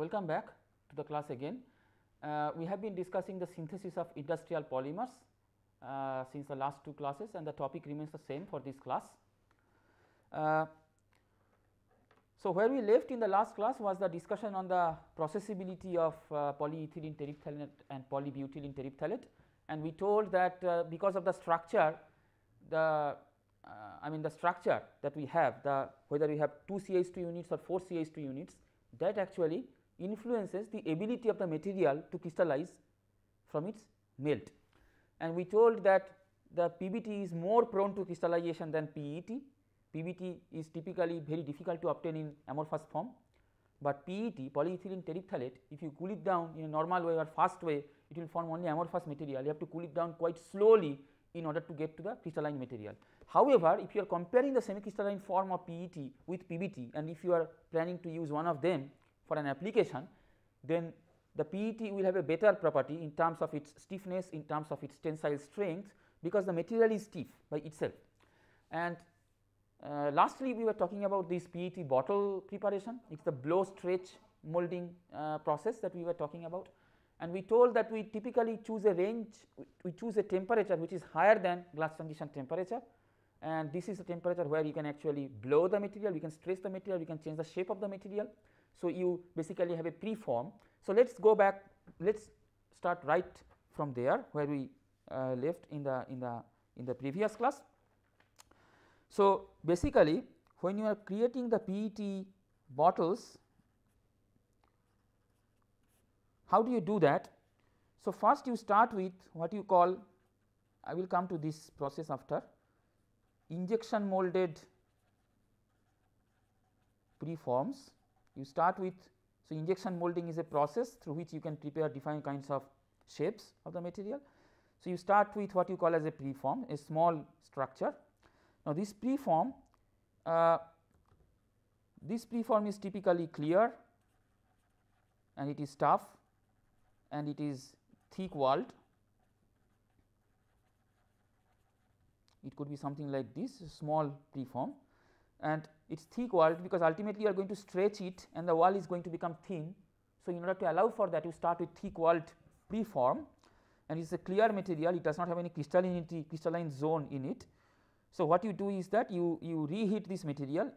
Welcome back to the class again. We have been discussing the synthesis of industrial polymers since the last two classes, and the topic remains the same for this class. So, where we left in the last class was the discussion on the processability of polyethylene terephthalate and polybutylene terephthalate, and we told that because of the structure, the structure that we have, whether we have 2 CH2 units or 4 CH2 units, that actually influences the ability of the material to crystallize from its melt. And we told that the PBT is more prone to crystallization than PET. PBT is typically very difficult to obtain in amorphous form, but PET, polyethylene terephthalate, if you cool it down in a normal way or fast way, it will form only amorphous material. You have to cool it down quite slowly in order to get to the crystalline material. However, if you are comparing the semi crystalline form of PET with PBT, and if you are planning to use one of them for an application, then the PET will have a better property in terms of its stiffness, in terms of its tensile strength, because the material is stiff by itself. And lastly, we were talking about this PET bottle preparation. It is the blow stretch molding process that we were talking about, and we told that we typically choose a range, we choose a temperature which is higher than glass transition temperature, and this is the temperature where you can actually blow the material, you can stretch the material, you can change the shape of the material. So, you basically have a preform. So, let us go back, let us start right from there where we left in the previous class. So, basically when you are creating the PET bottles, how do you do that? So, first you start with what you call, I will come to this process after, injection molded preforms. You start with, so injection molding is a process through which you can prepare different kinds of shapes of the material. So, you start with what you call as a preform, a small structure. Now, this preform is typically clear, and it is tough, and it is thick walled. It could be something like this, small preform, and it is thick walled because ultimately you are going to stretch it and the wall is going to become thin. So, in order to allow for that, you start with thick walled preform, and it is a clear material, it does not have any crystalline zone in it. So, what you do is that you reheat this material,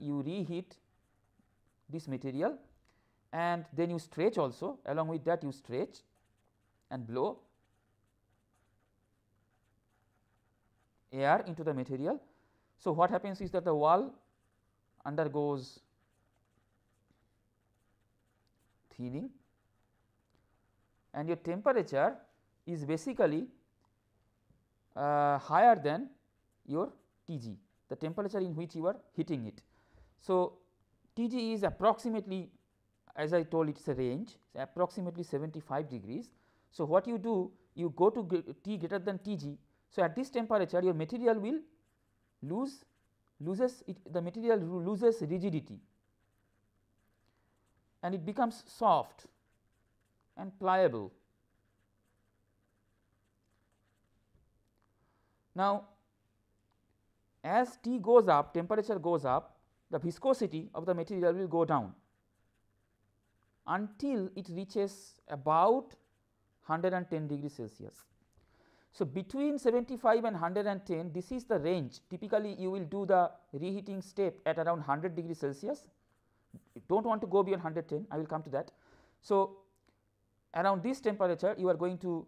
and then you stretch also, along with that you stretch and blow air into the material. So, what happens is that the wall undergoes thinning, and your temperature is basically higher than your Tg, the temperature in which you are heating it. So, Tg is approximately, as I told, it is a range, approximately 75 degrees. So, what you do, you go to T greater than Tg. So, at this temperature your material will loses rigidity, and it becomes soft and pliable. Now, as T goes up, temperature goes up, the viscosity of the material will go down until it reaches about 110 degrees Celsius. So, between 75 and 110, this is the range. Typically, you will do the reheating step at around 100 degrees Celsius. You do not want to go beyond 110, I will come to that. So, around this temperature you are going to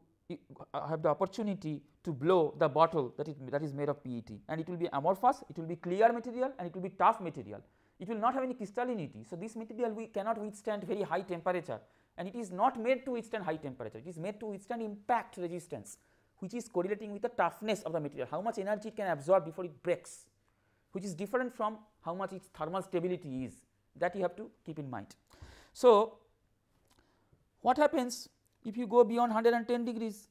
have the opportunity to blow the bottle that is made of PET, and it will be amorphous, it will be clear material, and it will be tough material. It will not have any crystallinity. So, this material we cannot withstand very high temperature, and it is not made to withstand high temperature, it is made to withstand impact resistance, which is correlating with the toughness of the material, how much energy it can absorb before it breaks, which is different from how much its thermal stability is, that you have to keep in mind. So, what happens if you go beyond 110 degrees?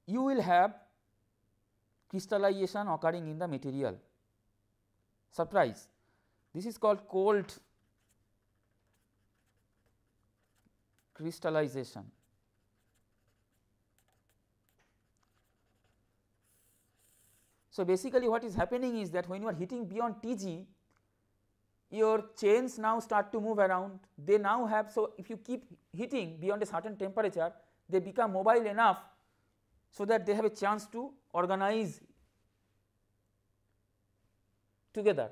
You will have crystallization occurring in the material. Surprise! This is called cold crystallization. So, basically what is happening is that when you are heating beyond Tg, your chains now start to move around, they now have, so if you keep heating beyond a certain temperature, they become mobile enough so that they have a chance to organize together.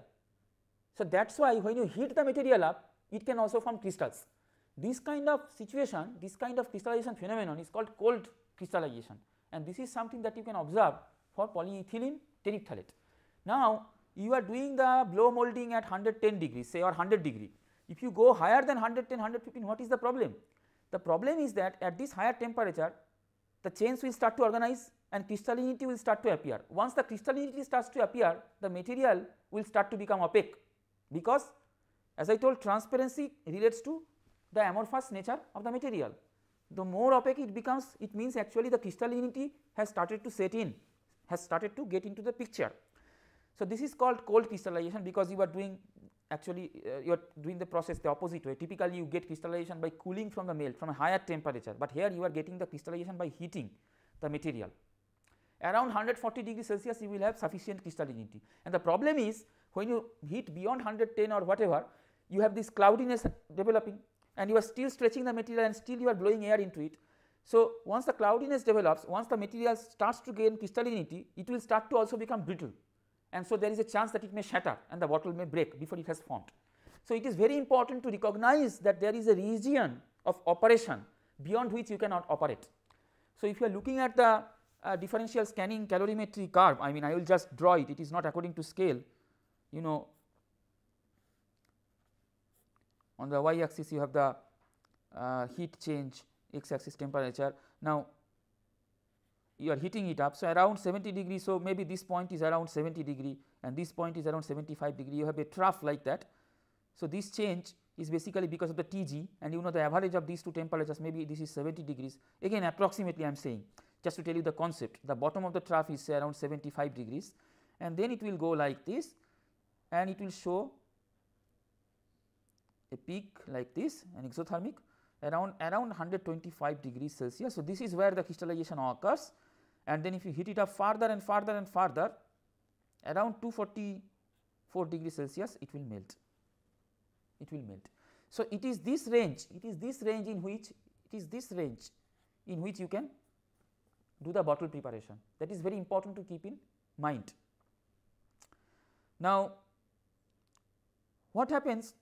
So that is why when you heat the material up, it can also form crystals. This kind of situation, this kind of crystallization phenomenon is called cold crystallization, and this is something that you can observe for polyethylene terephthalate. Now you are doing the blow molding at 110 degrees say or 100 degree. If you go higher than 110, 115, what is the problem? The problem is that at this higher temperature the chains will start to organize and crystallinity will start to appear. Once the crystallinity starts to appear, the material will start to become opaque, because as I told, transparency relates to the amorphous nature of the material. The more opaque it becomes, it means actually the crystallinity has started to set in, has started to get into the picture. So this is called cold crystallization, because you are doing actually you are doing the process the opposite way. Typically you get crystallization by cooling from the melt from a higher temperature, but here you are getting the crystallization by heating the material. Around 140 degrees Celsius you will have sufficient crystallinity, and the problem is when you heat beyond 110 or whatever, you have this cloudiness developing and you are still stretching the material and still you are blowing air into it. So once the cloudiness develops, once the material starts to gain crystallinity, it will start to also become brittle, and so there is a chance that it may shatter and the bottle may break before it has formed. So it is very important to recognize that there is a region of operation beyond which you cannot operate. So if you are looking at the differential scanning calorimetry curve, I mean I will just draw it, it is not according to scale, you know, on the y axis you have the heat change, x axis temperature. Now you are heating it up, so around 70 degree, so maybe this point is around 70 degree and this point is around 75 degree, you have a trough like that. So this change is basically because of the Tg, and you know the average of these two temperatures, maybe this is 70 degrees, again approximately I am saying, just to tell you the concept. The bottom of the trough is say around 75 degrees, and then it will go like this and it will show a peak like this, an exothermic around 125 degrees Celsius. So this is where the crystallization occurs, and then if you heat it up further and further and further, around 244 degrees Celsius it will melt, it will melt. So it is this range, in which you can do the bottle preparation. That is very important to keep in mind. Now what happens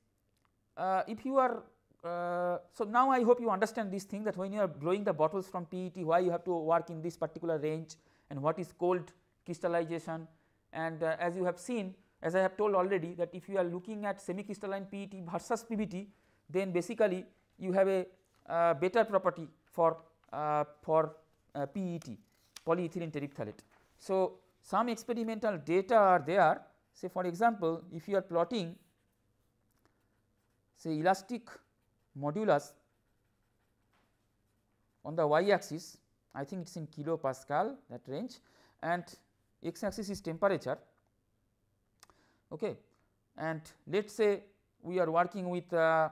if you are so now I hope you understand this thing, that when you are blowing the bottles from PET, why you have to work in this particular range and what is cold crystallization. And as you have seen, as I have told already, that if you are looking at semi crystalline PET versus PBT, then basically you have a better property for PET, polyethylene terephthalate. So some experimental data are there. Say for example, if you are plotting say elastic modulus on the y axis, I think it is in kilopascal, that range, and x axis is temperature, okay, and let us say we are working with 30%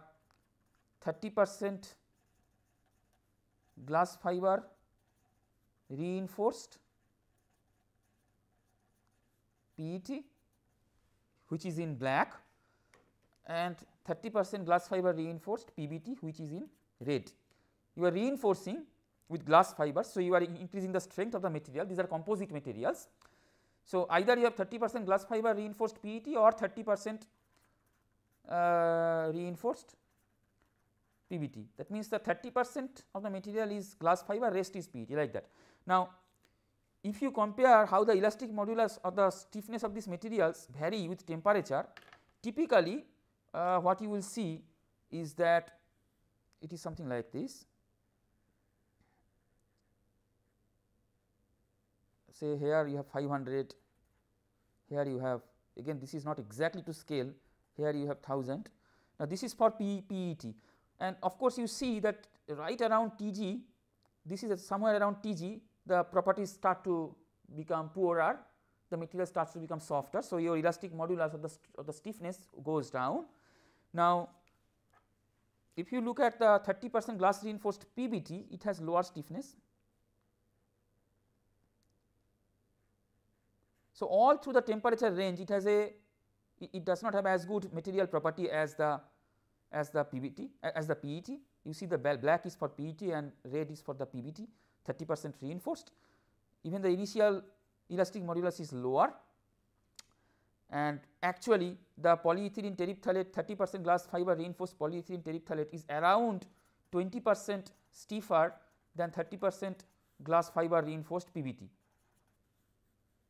glass fiber reinforced PET, which is in black, and 30% glass fiber reinforced PBT, which is in red. You are reinforcing with glass fibers, so you are increasing the strength of the material. These are composite materials. So either you have 30% glass fiber reinforced PET or 30% reinforced PBT. That means the 30% of the material is glass fiber, rest is PET, like that. Now if you compare how the elastic modulus or the stiffness of these materials vary with temperature, typically what you will see is that it is something like this. Say here you have 500, here you have, again this is not exactly to scale, here you have 1000. Now this is for PET, and of course you see that right around Tg, this is somewhere around Tg, the properties start to become poorer, the material starts to become softer. So your elastic modulus of the stiffness goes down. Now if you look at the 30% glass reinforced PBT, it has lower stiffness. So all through the temperature range, it has a it does not have as good material property as the PBT as the PET. You see the black is for PET and red is for the PBT, 30% reinforced. Even the initial elastic modulus is lower, and actually the polyethylene terephthalate 30% glass fiber reinforced polyethylene terephthalate is around 20% stiffer than 30% glass fiber reinforced PBT.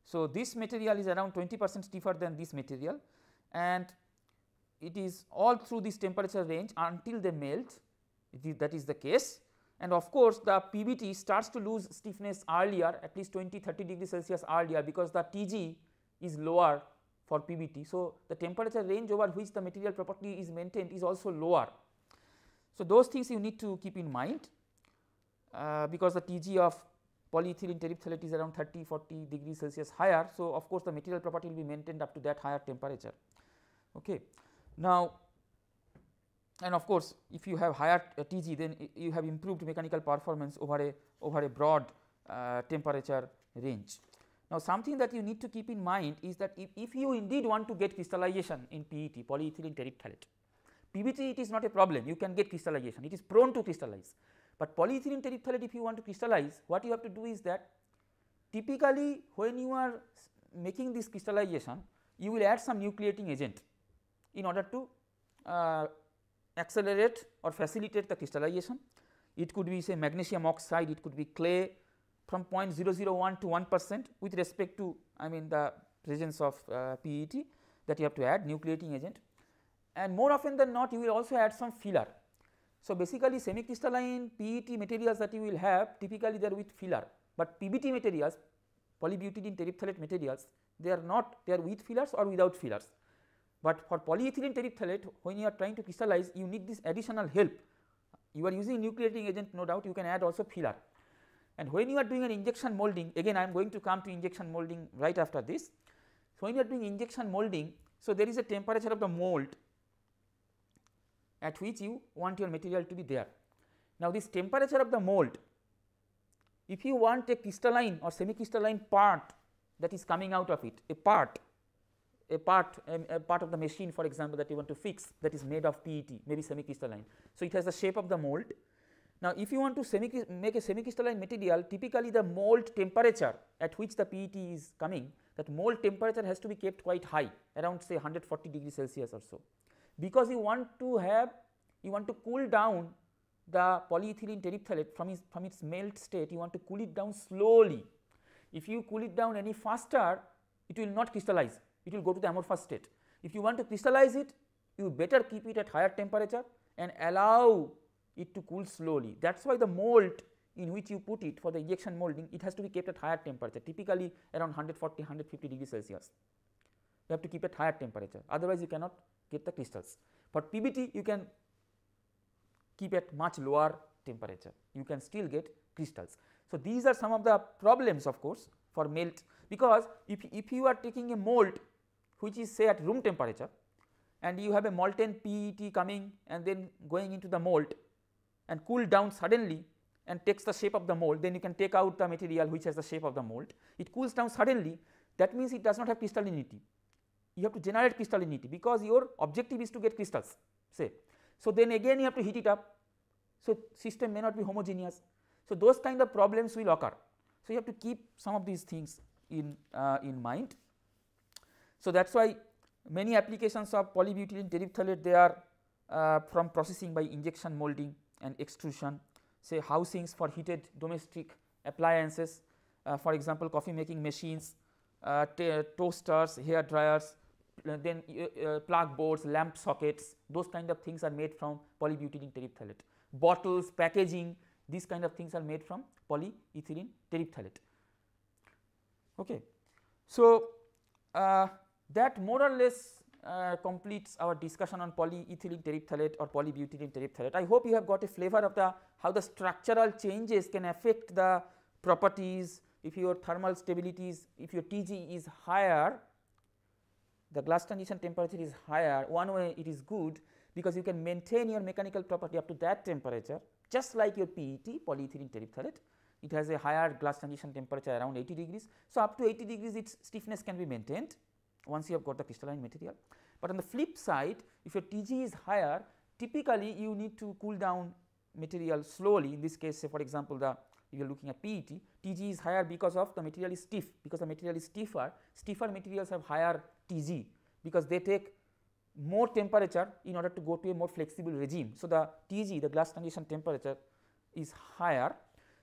So, this material is around 20% stiffer than this material, and it is all through this temperature range until they melt, that is the case. And of course, the PBT starts to lose stiffness earlier, at least 20-30 degrees Celsius earlier, because the Tg is lower for PBT. So, the temperature range over which the material property is maintained is also lower. So, those things you need to keep in mind, because the Tg of polyethylene terephthalate is around 30-40 degrees Celsius higher. So, of course, the material property will be maintained up to that higher temperature. Okay. Now, and of course, if you have higher Tg, then you have improved mechanical performance over a broad temperature range. Now, something that you need to keep in mind is that if you indeed want to get crystallization in PET, polyethylene terephthalate, PBT it is not a problem, you can get crystallization, it is prone to crystallize. But polyethylene terephthalate, if you want to crystallize, what you have to do is that typically when you are making this crystallization, you will add some nucleating agent in order to accelerate or facilitate the crystallization. It could be say magnesium oxide, it could be clay from 0.001 to 1% with respect to the presence of PET that you have to add nucleating agent, and more often than not you will also add some filler. So, basically semi crystalline PET materials that you will have typically they are with filler, but PBT materials, polybutylene terephthalate materials, they are not, they are with fillers or without fillers. But for polyethylene terephthalate, when you are trying to crystallize, you need this additional help. You are using nucleating agent, no doubt you can add also filler. And when you are doing an injection molding, again I am going to come to injection molding right after this. So, when you are doing injection molding, so there is a temperature of the mold at which you want your material to be there. Now, this temperature of the mold, if you want a crystalline or semi crystalline part that is coming out of it, a part of the machine, for example, that you want to fix, that is made of PET, maybe semi crystalline. So, it has the shape of the mold. Now, if you want to make a semi crystalline material, typically the mold temperature at which the PET is coming, that mold temperature has to be kept quite high, around say 140 degrees Celsius or so, because you want to cool down the polyethylene terephthalate from its melt state. You want to cool it down slowly. If you cool it down any faster, it will not crystallize, it will go to the amorphous state. If you want to crystallize it, you better keep it at higher temperature and allow it to cool slowly. That is why the mold in which you put it for the injection molding, it has to be kept at higher temperature, typically around 140-150 degrees Celsius. You have to keep at higher temperature, otherwise you cannot get the crystals. For PBT, you can keep at much lower temperature, you can still get crystals. So, these are some of the problems of course for melt, because if you are taking a mold which is say at room temperature and you have a molten PET coming and then going into the mold and cool down suddenly and takes the shape of the mold, then you can take out the material which has the shape of the mold. It cools down suddenly, that means it does not have crystallinity. You have to generate crystallinity because your objective is to get crystals, say. So, then again you have to heat it up. So, system may not be homogeneous. So, those kind of problems will occur. So, you have to keep some of these things in mind. So, that is why many applications of polybutylene terephthalate, they are from processing by injection molding and extrusion, say housings for heated domestic appliances, for example, coffee making machines, toasters, hair dryers, then plug boards, lamp sockets, those kind of things are made from polybutylene terephthalate. Bottles, packaging, these kind of things are made from polyethylene terephthalate. Okay. So, that more or less completes our discussion on polyethylene terephthalate or polybutylene terephthalate. I hope you have got a flavor of how the structural changes can affect the properties. If your thermal stabilities, if your Tg is higher, the glass transition temperature is higher, one way it is good because you can maintain your mechanical property up to that temperature, just like your PET, polyethylene terephthalate. It has a higher glass transition temperature around 80 degrees. So, up to 80 degrees its stiffness can be maintained once you have got the crystalline material. But on the flip side, if your Tg is higher, typically you need to cool down material slowly. In this case, say for example, if you are looking at PET, Tg is higher because of the material is stiff, because the material is stiffer. Stiffer materials have higher Tg because they take more temperature in order to go to a more flexible regime. So, the Tg, the glass transition temperature, is higher.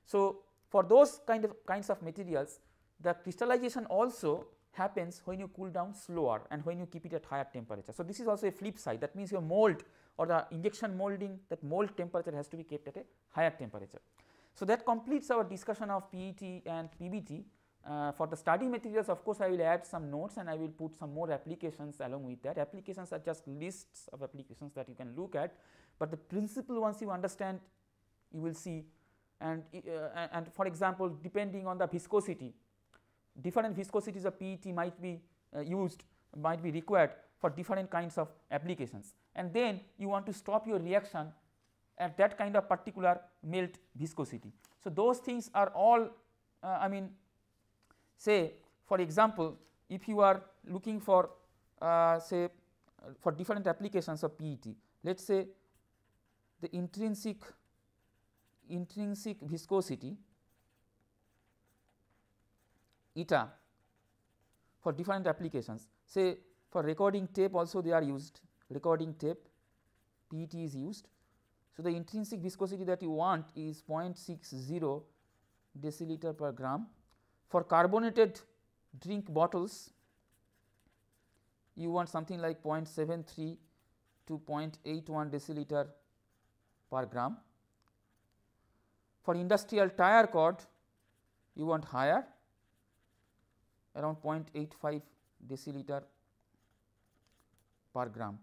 So, for those kinds of materials, the crystallization also happens when you cool down slower and when you keep it at higher temperature. So, this is also a flip side, that means your mold or the injection molding, that mold temperature has to be kept at a higher temperature. So, that completes our discussion of PET and PBT. For the study materials, of course, I will add some notes and I will put some more applications along with that. Applications are just lists of applications that you can look at, but the principle, once you understand, you will see. And for example, depending on the viscosity, different viscosities of PET might be might be required for different kinds of applications, and then you want to stop your reaction at that kind of particular melt viscosity. So, those things are all I mean, say for example, if you are looking for say for different applications of PET, let us say the intrinsic viscosity eta for different applications, say for recording tape also they are used, recording tape PET is used. So, the intrinsic viscosity that you want is 0.60 deciliter per gram. For carbonated drink bottles, you want something like 0.73 to 0.81 deciliter per gram. For industrial tire cord, you want higher, around 0.85 deciliter per gram,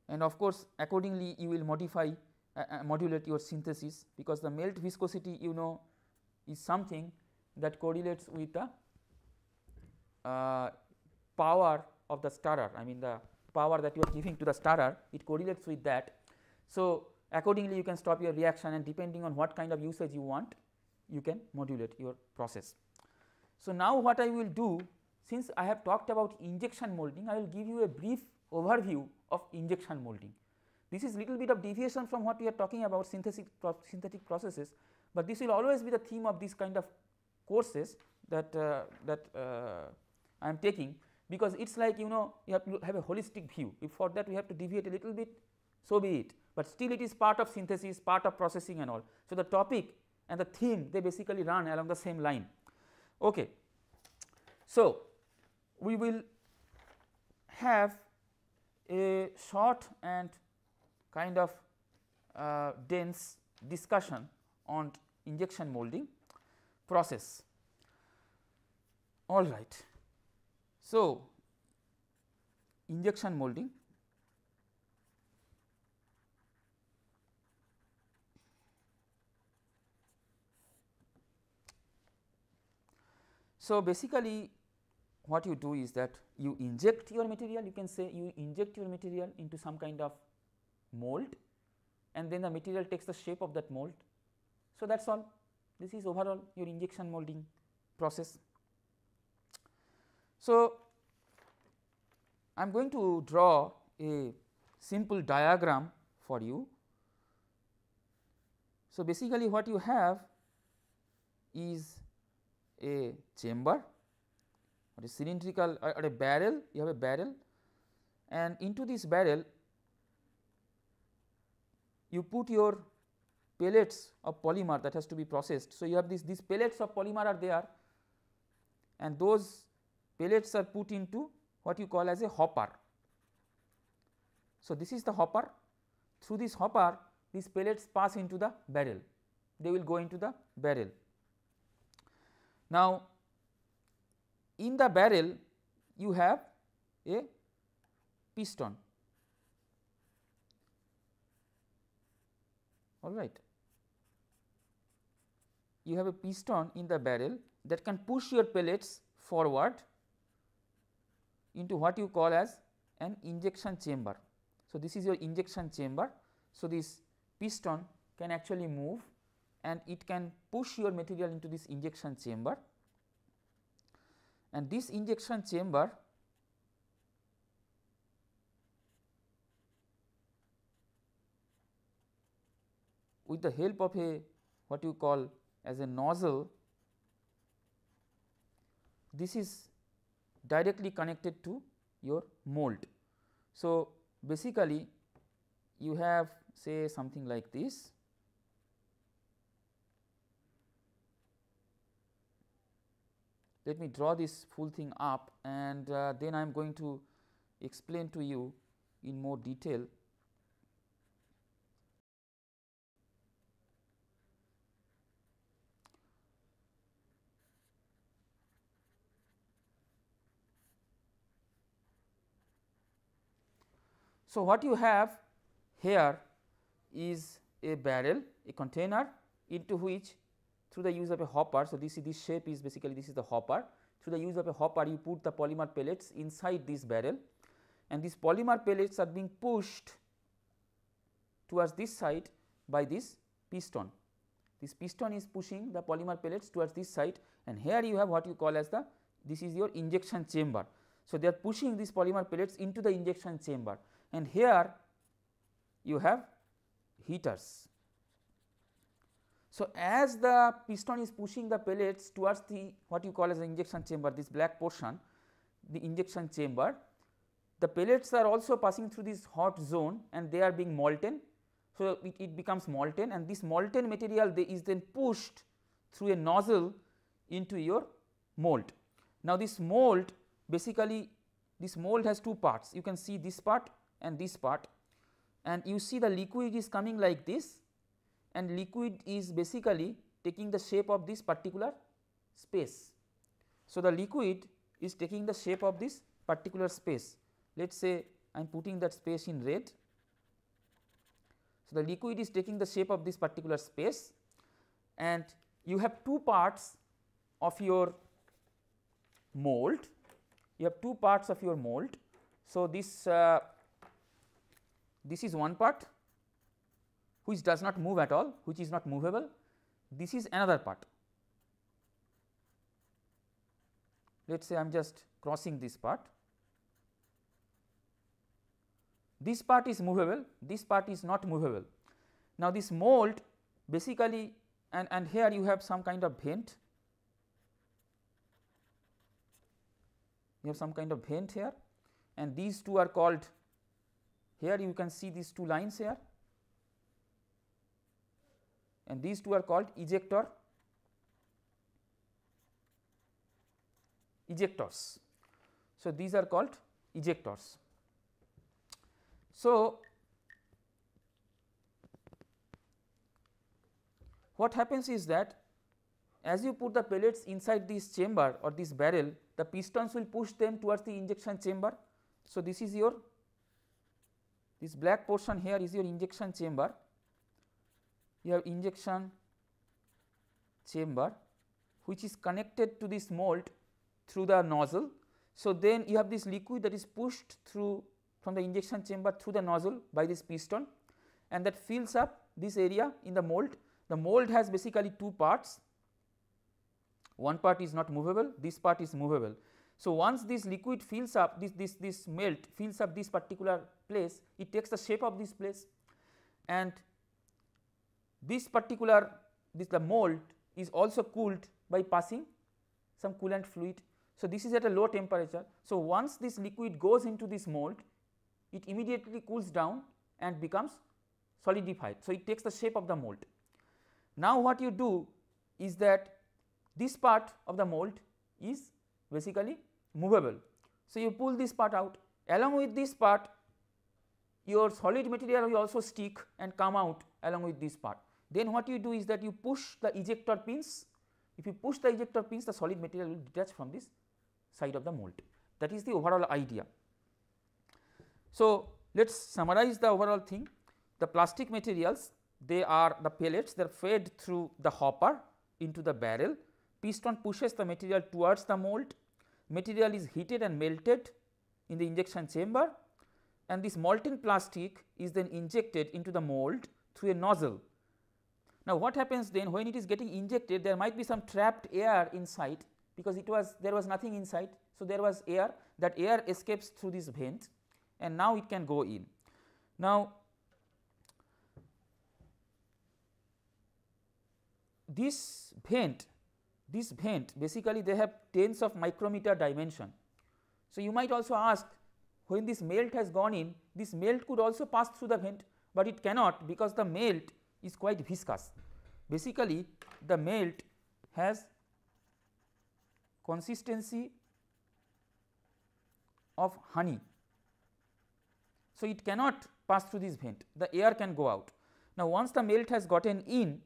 and of course, accordingly you will modulate your synthesis, because the melt viscosity is something that correlates with the power of the stirrer. I mean, the power that you are giving to the stirrer, it correlates with that. So, accordingly you can stop your reaction, and depending on what kind of usage you want, you can modulate your process. So, now what I will do, since I have talked about injection molding, I will give you a brief overview of injection molding. This is little bit of deviation from what we are talking about synthetic processes, but this will always be the theme of this kind of courses that I am taking, because it is like you have to have a holistic view. If for that we have to deviate a little bit, so be it, but still it is part of synthesis, part of processing and all. So, the topic and the theme, they basically run along the same line. Okay. So, we will have a short and kind of dense discussion on injection molding process. All right. So, injection molding. So, basically what you do is that you inject your material, you can say you inject your material into some kind of mold, and then the material takes the shape of that mold. So, that is all. This is overall your injection molding process. So, I am going to draw a simple diagram for you. So, basically what you have is a chamber or a cylindrical or a barrel, you have a barrel, and into this barrel you put your pellets of polymer that has to be processed. So, you have these pellets of polymer are there, and those pellets are put into what you call as a hopper. So, this is the hopper. Through this hopper, these pellets pass into the barrel, they will go into the barrel. Now, in the barrel you have a piston, all right. You have a piston in the barrel that can push your pellets forward into what you call as an injection chamber. So, this is your injection chamber. So, this piston can actually move and it can push your material into this injection chamber, and this injection chamber with the help of a what you call as a nozzle, this is directly connected to your mold. So, basically you have say something like this. Let me draw this full thing up, and then I am going to explain to you in more detail. So, what you have here is a barrel, a container into which through the use of a hopper. So, this shape is basically this is the hopper. Through the use of a hopper you put the polymer pellets inside this barrel, and these polymer pellets are being pushed towards this side by this piston. This piston is pushing the polymer pellets towards this side, and here you have what you call as the this is your injection chamber. So, they are pushing these polymer pellets into the injection chamber, and here you have heaters. So, as the piston is pushing the pellets towards the what you call as the injection chamber, this black portion, the injection chamber, the pellets are also passing through this hot zone and they are being molten. So, it becomes molten, and this molten material is then pushed through a nozzle into your mold. Now, this mold basically this mold has two parts. You can see this part and this part, and you see the liquid is coming like this, and liquid is basically taking the shape of this particular space. So, the liquid is taking the shape of this particular space. Let us say I am putting that space in red. So, the liquid is taking the shape of this particular space, and you have two parts of your mold. You have two parts of your mold. So, this is one part which does not move at all, which is not movable. This is another part. Let us say I am just crossing this part. This part is movable, this part is not movable. Now, this mold basically and here you have some kind of vent, you have some kind of vent here, and these two are called, here you can see these two lines here, and these two are called ejectors. So, these are called ejectors. So, what happens is that as you put the pellets inside this chamber or this barrel, the pistons will push them towards the injection chamber. So, this is your this black portion here is your injection chamber. You have injection chamber which is connected to this mold through the nozzle. So, then you have this liquid that is pushed through from the injection chamber through the nozzle by this piston, and that fills up this area in the mold. The mold has basically two parts, one part is not movable, this part is movable. So, once this liquid fills up this melt fills up this particular place, it takes the shape of this place, and this particular the mold is also cooled by passing some coolant fluid. So, this is at a low temperature. So, once this liquid goes into this mold, it immediately cools down and becomes solidified. So, it takes the shape of the mold. Now, what you do is that this part of the mold is basically movable. So, you pull this part out, along with this part your solid material will also stick and come out along with this part. Then what you do is that you push the ejector pins. If you push the ejector pins, the solid material will detach from this side of the mold. That is the overall idea. So, let us summarize the overall thing. The plastic materials, they are the pellets, they are fed through the hopper into the barrel. Piston pushes the material towards the mold. Material is heated and melted in the injection chamber, and this molten plastic is then injected into the mold through a nozzle. Now, what happens then when it is getting injected, there might be some trapped air inside, because there was nothing inside. So, there was air, that air escapes through this vent, and now it can go in. Now, this vent basically they have tens of micrometer dimension. So, you might also ask, when this melt has gone in, this melt could also pass through the vent, but it cannot, because the melt is quite viscous. Basically the melt has consistency of honey. So, it cannot pass through this vent, the air can go out. Now, once the melt has gotten in,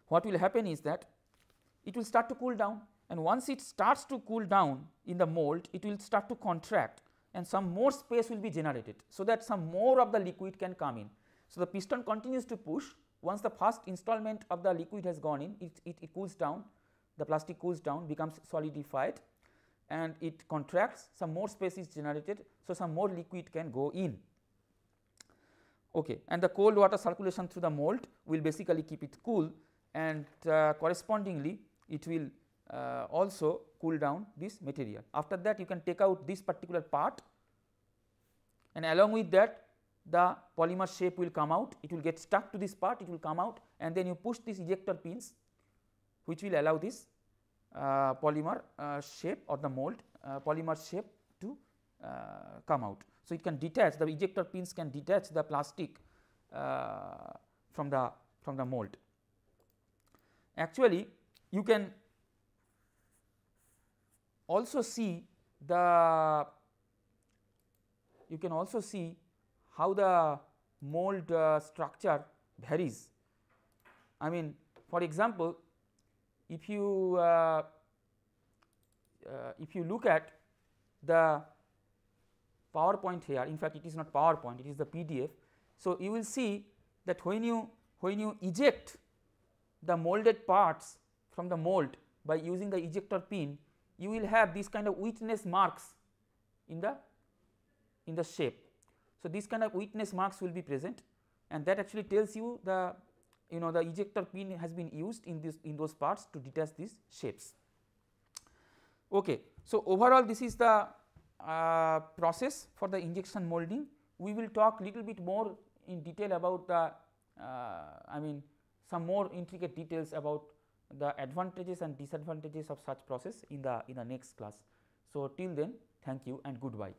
what will happen is that it will start to cool down, and once it starts to cool down in the mold, it will start to contract and some more space will be generated, so that some more of the liquid can come in. So, the piston continues to push. Once the first installment of the liquid has gone in, it cools down, the plastic cools down, becomes solidified, and it contracts, some more space is generated. So, some more liquid can go in. Okay. And the cold water circulation through the mold will basically keep it cool, and correspondingly it will also cool down this material. After that, you can take out this particular part, and along with that the polymer shape will come out. It will get stuck to this part, it will come out, and then you push these ejector pins, which will allow this polymer shape or the mold polymer shape to come out. So, it can detach, the ejector pins can detach the plastic from the mold. Actually, you can also see how the mold structure varies. I mean, for example, if you look at the PowerPoint here, in fact, it is not PowerPoint, it is the PDF. So, you will see that when you eject the molded parts from the mold by using the ejector pin, you will have this kind of witness marks in the shape. So, this kind of witness marks will be present, and that actually tells you the ejector pin has been used in those parts to detach these shapes. Okay. So, overall this is the process for the injection molding. We will talk little bit more in detail about the some more intricate details about the advantages and disadvantages of such process in the next class. So, till then, thank you and goodbye.